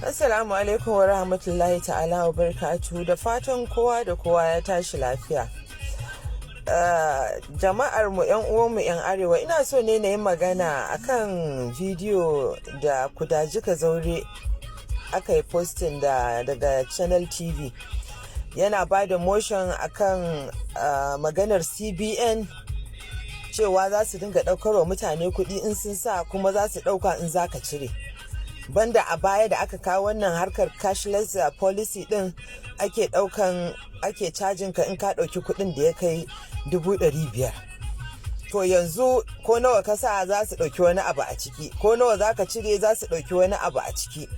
Assalamu alaikum wa rahmatullahi ta'ala wa barakatuhu, da fatan kowa da kowa ya tashi lafiya. Jama'ar mu yan uwan mu yan arewa, ina so ne na yi magana akan bidiyo da Kutashi ka zaure aka yi posting daga channel TV. Yana ba da motion akan maganar CBN cewa za su dinga ɗaukar wa mutane kuɗi in sun sa, kuma za su ɗauka in za ka cire. Banda a baya da aka kawo wannan harkar cashless policy din, ake cajin ka in ka ɗauki kuɗin da ya kai 500,000. To yanzu ko nawa ka sa za su ɗauki wani abu a ciki, ko nawa za ka cire za su ɗauki wani abu a ciki.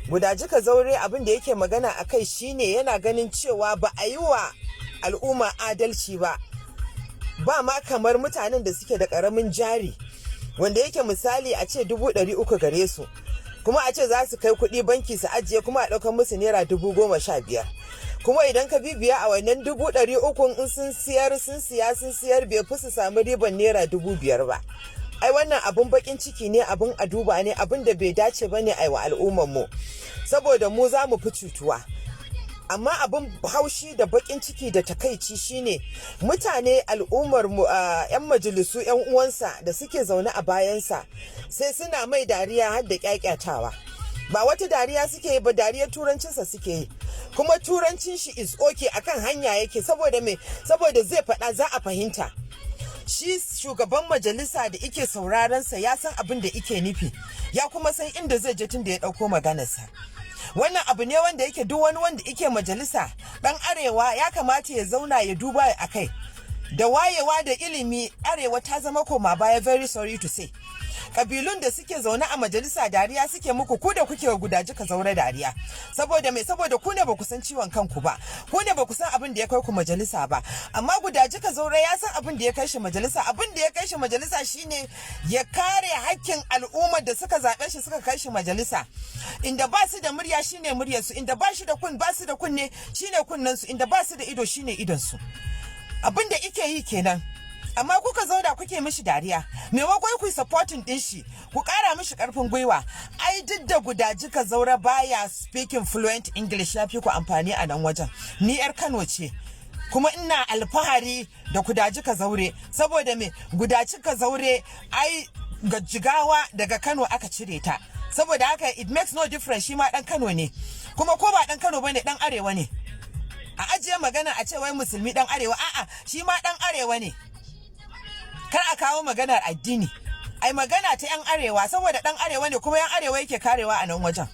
Kutashi ka zaure abin da yake magana a kai shine yana ganin cewa ba a yi wa al'umma adalci ba ma kamar mutanen da suke da ƙaramin jari, wanda yake misali a ce 300,000 gare su, kuma a ce za su kai kuɗi banki su ajiye, kuma a ɗaukar musu naira 15,000. kuma idan ka bibiya a wannan 300,000 in sun siyar bai fi su samu riban naira 5,000 ba. Ai wannan abun bakin ciki ne, abun a duba ne, abun da bai dace ba ne a yi wa al'ummar mu, saboda mu za mu fi cutuwa. Amma abin haushi da bakin ciki da takaici shine mutane, al'ummar mu, 'yan majalisu, 'yan uwansa da suke zaune a bayansa, sai suna mai dariya har da kyakyatawa. Ba wata dariya suke yi ba, dariyar turancinsa suke yi, kuma turancin shi is okay, akan hanya yake. Saboda me? Saboda zai faɗa za a fahimta. Shi shugaban majalisa da ike sauraron sa ya san abin da ike nufi, ya kuma san inda zai je tun da ya ɗauko maganarsa. Wannan abu ne wanda yake duk wani wanda yake majalisa dan arewa ya kamata ya zauna ya duba a kai. Da wayewa da ilimi, arewa ta zama koma baya, very sorry to say. Kabilun da suke zaune a majalisa dariya suke muku, ku da kuke Kutashi ka zaure dariya. Saboda me? Saboda ku ne ba ku san ciwon kanku ba, ku ne ba ku san abin da ya kai ku majalisa ba. Amma Kutashi ka zaure ya san abin da ya kai shi majalisa. Abin da ya kai shi majalisa shine ya kare hakkin al'ummar da suka zaɓe shi, suka kai shi majalisa. Inda ba su da murya shine muryar su, inda ba su da kunne shine kunnen su, inda ba su da ido shine idon su. Abin da ike yi kenan. Amma kuka zauna kuke mishi dariya, maimakon ku supporting din shi, ku kara mishi karfin gwiwa. Ai duk da Kutashi ka zaure baya speaking fluent English, ya fi ku amfani a nan wajen. Ni yar Kano ce, kuma ina alfahari da Kutashi ka zaure. Saboda me? Kutashi ka zaure ai ga Jigawa daga Kano aka cire ta. Saboda haka it makes no difference, shi ma dan Kano ne, kuma ko ba dan Kano bane, dan arewa ne. A ajiye magana a ce wai musulmi dan arewa, a'a, shi ma dan arewa ne. Kar a kawo maganar addini, ai magana ta 'yan arewa, saboda dan arewa ne, kuma 'yan arewa yake karewa a nan wajen.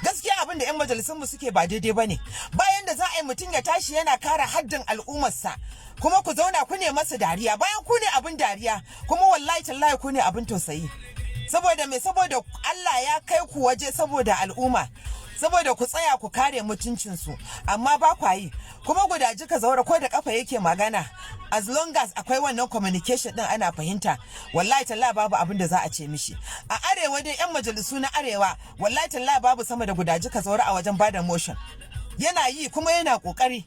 Gaskiya abin da 'yan majalisun mu suke ba daidai bane. Bayan da za a yi mutum ya tashi yana kare haddin al'ummarsa, kuma ku zauna ku ne masa dariya, bayan ku ne abin dariya, kuma wallahi tallahi ku ne abin tausayi. Saboda me? Saboda Allah ya kai ku waje saboda al'umma, saboda ku tsaya ku kare mutuncinsu, amma ba kwa yi. Kuma Kutashi ka zaure ko da kafa yake magana, as long as akwai wannan communication din ana fahimta, wallahi tallahi babu abin da za a ce mishi. A arewa dai 'yan majalisu na arewa, wallahi tallahi babu sama da Kutashi ka zaure a wajen bada motion. Yana yi kuma yana kokari,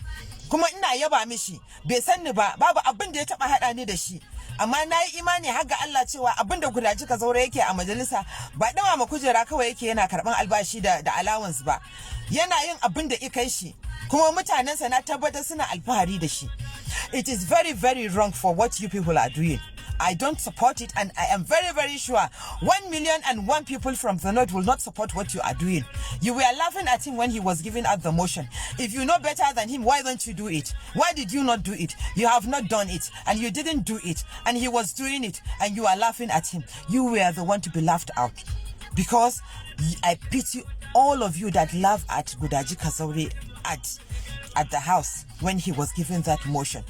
kuma ina yaba mishi. Bai sanni ba, babu abin da ya taba hada ni da shi, amma na yi imani har ga Allah cewa abin da Kutashi ka zaure yake a majalisa ba dawa ma kujera kawai yake yana karban albashi da allowance ba. Yana yin abin da ikai shi, kuma mutanensa na tabbatar suna alfahari da shi. It is very, very wrong for what you people are doing. I don't support it, and I am very, very sure 1,000,001 people from the north will not support what you are doing. You were laughing at him when he was giving out the motion. If you know better than him, why don't you do it? Why did you not do it? You have not done it, and you didn't do it, and he was doing it, and you are laughing at him. You were the one to be laughed out, because I pity all of you that laugh at Kutashi ka zaure at the house when he was giving that motion.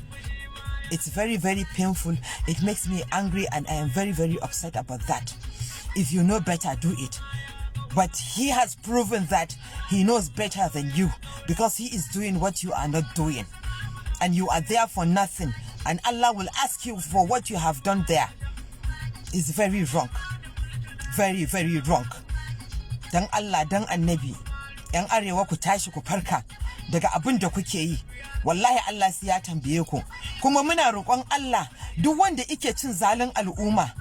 It's very, very painful. It makes me angry, and I am very, very upset about that. If you know better, do it. But he has proven that he knows better than you, because he is doing what you are not doing. And you are there for nothing. And Allah will ask you for what you have done there. It's very wrong. Very, very wrong. Dan Allah, dan annabi, 'yan arewa ku tashi ku farka daga abin da kuke yi. Wallahi Allah sai ya tambaye ku. Kuma muna roƙon Allah, duk wanda yake cin zalin al'umma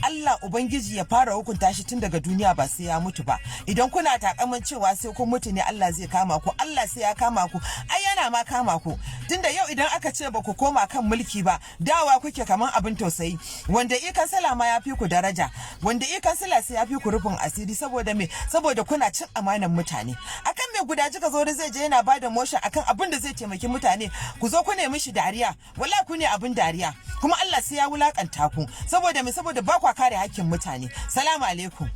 Allah ubangiji ya fara hukunta shi tun daga duniya ba sai ya mutu ba. Idan kuna takaman cewa sai kun mutu ne Allah zai kama ku, Allah sai ya kama ku, ai yana ma kama ku. Tunda yau idan aka ce ba ku koma kan mulki ba, dawa kuke kaman abin tausayi. Wanda i kansala ma ya fi ku daraja, wanda i kansala sai ya fi ku rufin asiri. Saboda me? Saboda kuna cin amanan mutane. Akan me gudaji ka zo da zai je yana bada motion akan abin da zai taimaki mutane, ku zo ku ne mishi dariya, wallahi ku ne abin dariya, kuma Allah sai ya wulakanta ku. Saboda me? Saboda ba kwa kare hakkin mutane. Salamu alaikum.